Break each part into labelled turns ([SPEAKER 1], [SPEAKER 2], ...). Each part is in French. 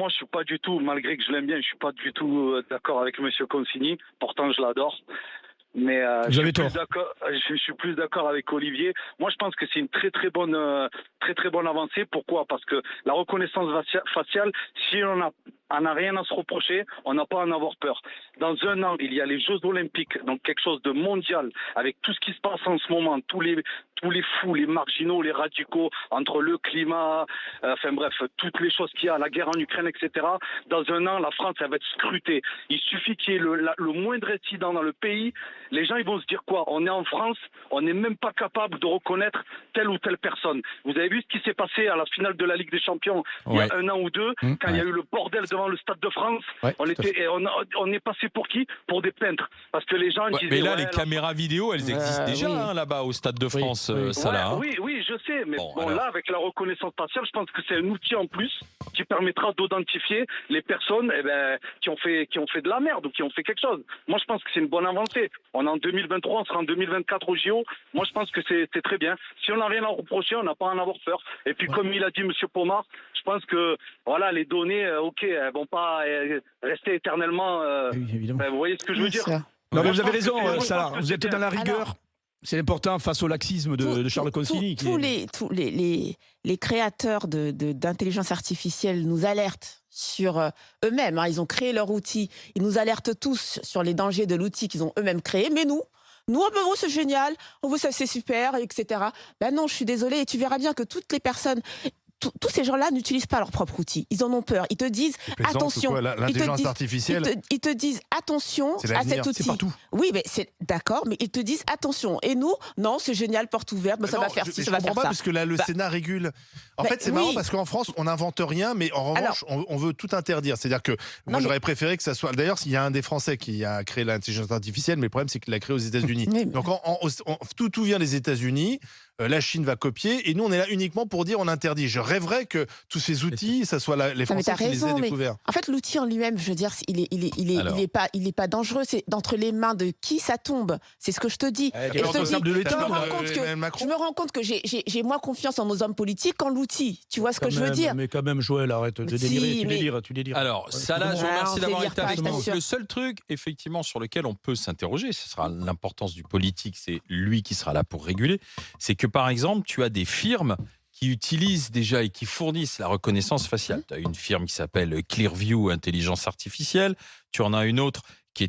[SPEAKER 1] moi, je suis pas du tout, malgré que je l'aime bien, je suis pas du tout d'accord avec Monsieur Consigny. Pourtant, je l'adore. Mais
[SPEAKER 2] Vous avez tort.
[SPEAKER 1] je suis plus d'accord avec Olivier. Moi, je pense que c'est une très très bonne avancée. Pourquoi? Parce que la reconnaissance faciale, si on n'a rien à se reprocher, on n'a pas à en avoir peur. Dans un an, il y a les Jeux Olympiques, donc quelque chose de mondial, avec tout ce qui se passe en ce moment, tous les fous, les marginaux, les radicaux, entre le climat, enfin bref, toutes les choses qu'il y a, la guerre en Ukraine, etc. Dans un an, la France, elle va être scrutée. Il suffit qu'il y ait le moindre incident dans le pays, les gens ils vont se dire quoi? On est en France, on n'est même pas capable de reconnaître telle ou telle personne. Vous avez vu ce qui s'est passé à la finale de la Ligue des Champions il y a un an ou deux, quand il y a eu le bordel devant le Stade de France, on est passé pour qui? Pour des peintres. Parce que les gens disaient...
[SPEAKER 3] Mais là, les caméras vidéo, elles existent déjà là-bas au Stade de France, Salah.
[SPEAKER 1] Oui, je sais, mais là, avec la reconnaissance faciale, je pense que c'est un outil en plus qui permettra d'identifier les personnes qui ont fait de la merde ou qui ont fait quelque chose. Moi, je pense que c'est une bonne avancée. On est en 2023, on sera en 2024 au JO. Moi, je pense que c'est très bien. Si on n'a rien à reprocher, on n'a pas à en avoir peur. Et puis, comme il a dit M. Pomar, je pense que voilà, les données, elles vont pas rester éternellement. Vous voyez ce que je veux dire?
[SPEAKER 2] Non, mais vous avez raison, Salah. Vous êtes dans la rigueur. C'est important face au laxisme de Charles Consigny.
[SPEAKER 4] Tous les créateurs d'intelligence artificielle nous alertent sur eux-mêmes. Ils ont créé leur outil. Ils nous alertent tous sur les dangers de l'outil qu'ils ont eux-mêmes créé. Mais nous, c'est génial, c'est super, etc. Ben non, je suis désolée. Et tu verras bien que toutes les personnes... Tous ces gens-là n'utilisent pas leur propre outil. Ils en ont peur. Ils te disent attention.
[SPEAKER 5] L'intelligence artificielle.
[SPEAKER 4] Ils te disent attention à cet outil.
[SPEAKER 5] C'est partout.
[SPEAKER 4] Oui, mais c'est d'accord, mais ils te disent attention. Et nous, non, c'est génial, porte ouverte, ça va faire ci, ça va faire ça.
[SPEAKER 5] Parce que là, le Sénat régule. En fait, c'est marrant parce qu'en France, on n'invente rien, mais en revanche, on veut tout interdire. C'est-à-dire que moi, j'aurais préféré que ça soit. D'ailleurs, il y a un des Français qui a créé l'intelligence artificielle, mais le problème, c'est qu'il l'a créé aux États-Unis. Donc, tout vient des États-Unis. La Chine va copier et nous on est là uniquement pour dire on interdit. Je rêverais que tous ces outils, ça soit les Français qui les aient découverts.
[SPEAKER 4] En fait, l'outil en lui-même, je veux dire, il est pas dangereux. C'est d'entre les mains de qui ça tombe. C'est ce que je te dis. Je me rends compte que j'ai moins confiance en nos hommes politiques qu'en l'outil. Tu vois ce que je veux dire?
[SPEAKER 2] Mais quand même, Joël, arrête de délirer. Tu délires.
[SPEAKER 3] Alors, Salah, je vous remercie d'avoir été avec nous. Le seul truc, effectivement, sur lequel on peut s'interroger, ce sera l'importance du politique, c'est lui qui sera là pour réguler, c'est que par exemple, tu as des firmes qui utilisent déjà et qui fournissent la reconnaissance faciale. Tu as une firme qui s'appelle Clearview Intelligence Artificielle. Tu en as une autre qui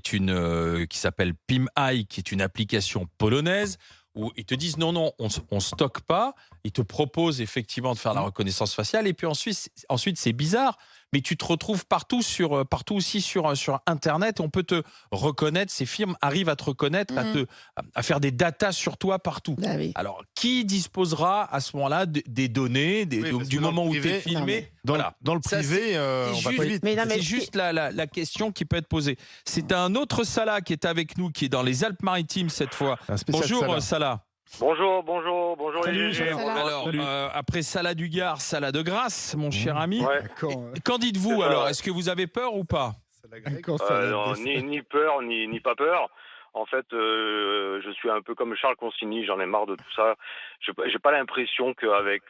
[SPEAKER 3] s'appelle PimEye, qui est une application polonaise où ils te disent non, on stocke pas. Ils te proposent effectivement de faire la reconnaissance faciale. Et puis ensuite c'est bizarre, mais tu te retrouves partout aussi sur Internet. On peut te reconnaître. Ces firmes arrivent à te reconnaître, à faire des datas sur toi partout.
[SPEAKER 4] Bah oui.
[SPEAKER 3] Alors, qui disposera à ce moment-là des données, du moment où tu es filmé?
[SPEAKER 5] Dans le privé, on va pas vite.
[SPEAKER 3] C'est juste la question qui peut être posée. C'est un autre Salah qui est avec nous, qui est dans les Alpes-Maritimes cette fois. Bonjour Salah.
[SPEAKER 1] Bonjour
[SPEAKER 2] Salut,
[SPEAKER 1] les
[SPEAKER 3] Alors, après Salah du Gard, Salah de Grasse, mon cher ami. Qu'en dites-vous
[SPEAKER 1] C'est
[SPEAKER 3] alors?
[SPEAKER 1] ça.
[SPEAKER 3] Est-ce que vous avez peur ou pas?
[SPEAKER 1] Non, ni peur, ni pas peur. En fait, je suis un peu comme Charles Consigny, j'en ai marre de tout ça. J'ai pas l'impression qu'avec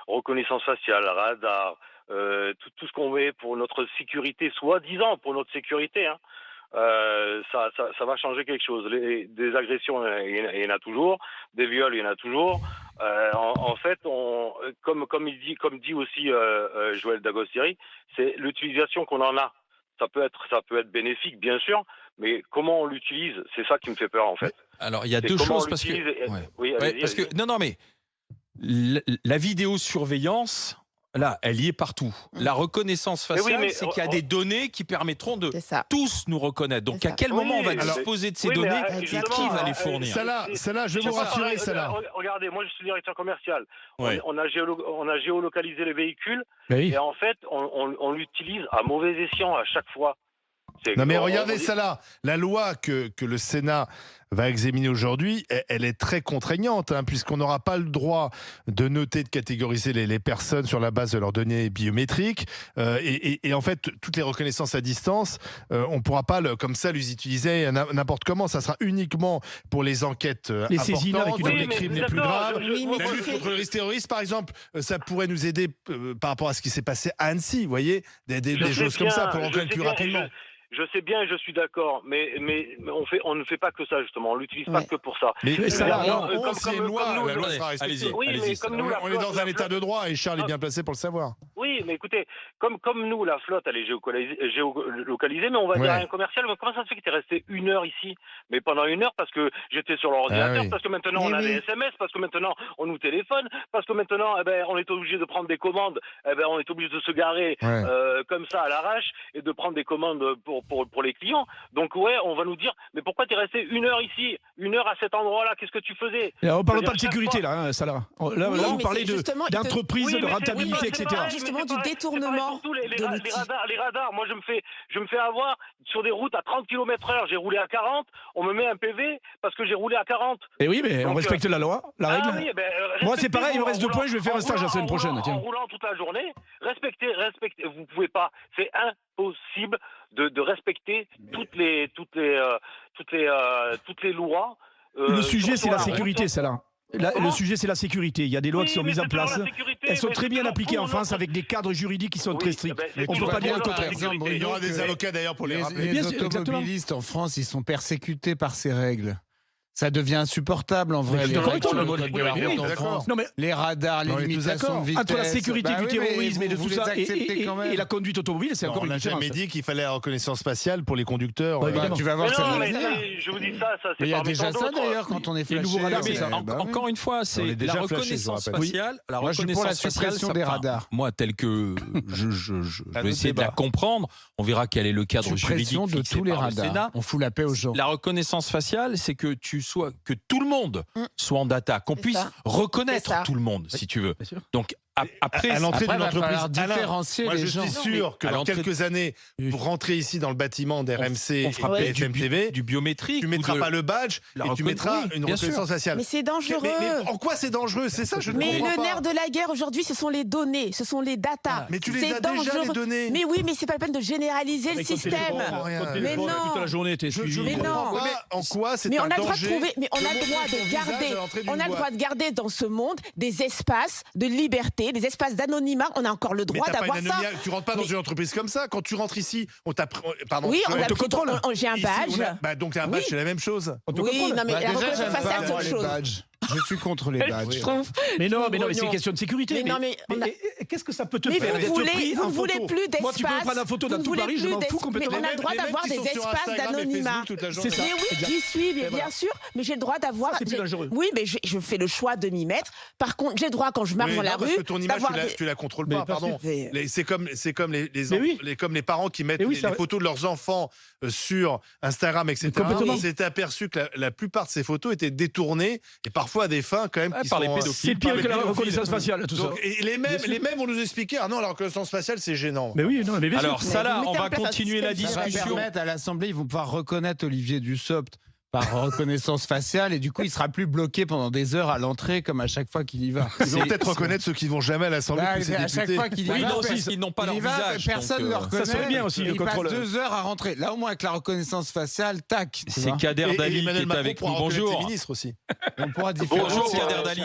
[SPEAKER 1] reconnaissance faciale, radar, tout ce qu'on met pour notre sécurité, soi-disant pour notre sécurité, ça va changer quelque chose. Des agressions, il y en a toujours. Des viols, il y en a toujours. En fait, comme dit aussi Joël Dagostieri, c'est l'utilisation qu'on en a. Ça peut être bénéfique, bien sûr, mais comment on l'utilise, c'est ça qui me fait peur, en fait.
[SPEAKER 3] Alors, il y a deux choses parce que...
[SPEAKER 1] Oui,
[SPEAKER 3] parce que non, mais la vidéosurveillance... Là, elle y est partout. La reconnaissance faciale, c'est qu'il y a des données qui permettront de tous nous reconnaître. Donc, à quel moment on va disposer de ces données et qui va les fournir?
[SPEAKER 5] Salah, je vais vous rassurer, Salah.
[SPEAKER 1] Regardez, moi, je suis directeur commercial.
[SPEAKER 3] Ouais.
[SPEAKER 1] On a géolocalisé les véhicules
[SPEAKER 2] Oui.
[SPEAKER 1] et en fait, on l'utilise à mauvais escient à chaque fois.
[SPEAKER 5] Non mais regardez ça là, la loi que le Sénat va examiner aujourd'hui, elle est très contraignante, hein, puisqu'on n'aura pas le droit de noter, de catégoriser les personnes sur la base de leurs données biométriques. Et en fait, toutes les reconnaissances à distance, on ne pourra pas comme ça les utiliser n'importe comment. Ça sera uniquement pour les enquêtes importantes, les crimes les plus graves. La lutte contre le risque terroriste, par exemple, ça pourrait nous aider par rapport à ce qui s'est passé à Annecy, vous voyez, des choses comme ça pour le reconnaître plus rapidement.
[SPEAKER 6] Je sais bien, je suis d'accord, mais on ne fait pas que ça justement, on l'utilise pas que pour ça.
[SPEAKER 5] Mais ça, la loi sera respectée.
[SPEAKER 6] Oui, mais comme nous,
[SPEAKER 5] on est dans un état de droit et Charles est bien placé pour le savoir.
[SPEAKER 6] Oui, mais écoutez, comme nous, la flotte, elle est géolocalisée, mais on va dire à un commercial, mais comment ça se fait que tu es resté 1 heure ici? Mais pendant 1 heure, parce que j'étais sur l'ordinateur, parce que maintenant on a des SMS, parce que maintenant on nous téléphone, parce que maintenant on est obligé de prendre des commandes, on est obligé de se garer comme ça à l'arrache et de prendre des commandes pour les clients. Donc on va nous dire, mais pourquoi tu es resté 1 heure ici, 1 heure à cet endroit-là, qu'est-ce que tu faisais?
[SPEAKER 2] On ne parle pas de sécurité là, Salah. Là, vous parlez d'entreprise, de rentabilité, etc.
[SPEAKER 4] Justement du détournement
[SPEAKER 6] les radars. Moi je me fais avoir sur des routes à 30 km/h, j'ai roulé à 40, on me met un PV parce que j'ai roulé à 40.
[SPEAKER 2] Et oui, mais on respecte la loi, la règle. Moi c'est pareil, il me reste 2 points, je vais faire un stage la semaine prochaine.
[SPEAKER 6] En roulant toute la journée, respectez, vous pouvez pas, c'est impossible de respecter toutes les lois.
[SPEAKER 2] Le sujet c'est la sécurité, Salah. Le sujet, c'est la sécurité. Il y a des lois qui sont mises en place. Elles sont très bien appliquées en France avec des cadres juridiques qui sont très stricts. On ne peut pas dire le contraire.
[SPEAKER 5] Il y aura des avocats d'ailleurs pour les rappeler.
[SPEAKER 7] Les automobilistes en France, ils sont persécutés par ces règles. Ça devient insupportable en vrai. Les radars, les limitations de vitesse.
[SPEAKER 2] Entre la sécurité du terrorisme et de tout ça et la conduite automobile, c'est encore une différence.
[SPEAKER 5] On n'a jamais dit qu'il fallait la reconnaissance spatiale pour les conducteurs.
[SPEAKER 7] Tu vas voir ça.
[SPEAKER 6] Je vous dis ça,
[SPEAKER 7] il y a déjà ça d'ailleurs quand on est flashé.
[SPEAKER 3] Encore une fois, c'est la reconnaissance spatiale. La reconnaissance spatiale
[SPEAKER 7] des radars.
[SPEAKER 3] Moi, tel que je vais essayer de la comprendre, on verra quel est le cadre juridique
[SPEAKER 7] de tous les radars. On fout la paix aux gens.
[SPEAKER 3] La reconnaissance faciale, c'est que que tout le monde soit en data, qu'on puisse reconnaître tout le monde, si tu veux. Donc après,
[SPEAKER 5] à l'entrée d'une entreprise,
[SPEAKER 7] différencier
[SPEAKER 5] moi,
[SPEAKER 7] les
[SPEAKER 5] je
[SPEAKER 7] gens.
[SPEAKER 5] suis sûr que dans quelques années, pour rentrer ici dans le bâtiment d'RMC et BFM TV,
[SPEAKER 3] du biométrique,
[SPEAKER 5] tu mettras pas le badge et tu mettras une reconnaissance faciale.
[SPEAKER 4] Mais c'est dangereux.
[SPEAKER 5] Mais en quoi c'est dangereux? C'est ça, je ne comprends pas.
[SPEAKER 4] Mais le nerf de la guerre aujourd'hui, ce sont les données, ce sont les datas.
[SPEAKER 5] Mais tu les as déjà, les données.
[SPEAKER 4] Mais oui, mais c'est pas la peine de généraliser le système.
[SPEAKER 2] Mais non. Toute la journée, t'es suivi.
[SPEAKER 4] Mais non.
[SPEAKER 5] En quoi c'est un danger?
[SPEAKER 4] Mais on a le droit de garder. On a le droit de garder dans ce monde des espaces de liberté, des espaces d'anonymat. On a encore le droit d'avoir ça.
[SPEAKER 5] Tu rentres pas dans une entreprise comme ça. Quand tu rentres ici, on t'a. Pardon.
[SPEAKER 4] Oui, on
[SPEAKER 5] te contrôle.
[SPEAKER 4] J'ai un badge.
[SPEAKER 5] Donc un badge, c'est la même chose.
[SPEAKER 4] Oui, non mais la reconnaissance faciale, c'est autre chose.
[SPEAKER 7] Je suis contre les badges.
[SPEAKER 2] Mais non, mais c'est une question de sécurité. Mais qu'est-ce que ça peut te faire d'être pris en photo?
[SPEAKER 4] Vous voulez plus d'espace.
[SPEAKER 2] Moi, tu peux me prendre la photo dans tout Paris, je m'en fous complètement.
[SPEAKER 4] Mais on a le droit d'avoir des espaces d'anonymat.
[SPEAKER 2] C'est ça.
[SPEAKER 4] Mais oui, j'y suis, bien sûr. Mais j'ai le droit d'avoir.
[SPEAKER 2] C'est plus dangereux.
[SPEAKER 4] Oui, mais je fais le choix de m'y mettre. Par contre, j'ai le droit quand je marche dans la rue.
[SPEAKER 5] Parce que ton image, tu la contrôles pas. Pardon. C'est comme les parents qui mettent les photos de leurs enfants sur Instagram, etc. On s'était aperçu que la plupart de ces photos étaient détournées et parfois à des fins quand même.
[SPEAKER 2] Par les pédophiles. C'est pire que la reconnaissance faciale, tout ça.
[SPEAKER 5] Et les mêmes vont nous expliquer, ah non, la reconnaissance faciale, c'est gênant.
[SPEAKER 2] Mais oui, non, mais bien sûr.
[SPEAKER 3] Alors ça là, on va continuer la
[SPEAKER 7] Ça va
[SPEAKER 3] discussion.
[SPEAKER 7] permettre à l'Assemblée, ils vont pouvoir reconnaître Olivier Dussopt par reconnaissance faciale et du coup il sera plus bloqué pendant des heures à l'entrée comme à chaque fois qu'il y va.
[SPEAKER 5] Ils vont peut-être reconnaître ceux qui vont jamais à l'Assemblée.
[SPEAKER 7] À chaque fois qu'il y va,
[SPEAKER 3] ils n'ont pas leur visage.
[SPEAKER 7] Personne ne le reconnaît.
[SPEAKER 2] Ça serait bien aussi le contrôle.
[SPEAKER 7] Il passe 2 heures à rentrer. Là au moins avec la reconnaissance faciale, tac.
[SPEAKER 3] C'est Kader Dali qui est avec nous. Bonjour.
[SPEAKER 5] Ministre aussi.
[SPEAKER 7] On pourra différencier.
[SPEAKER 3] Bonjour Kader Dali.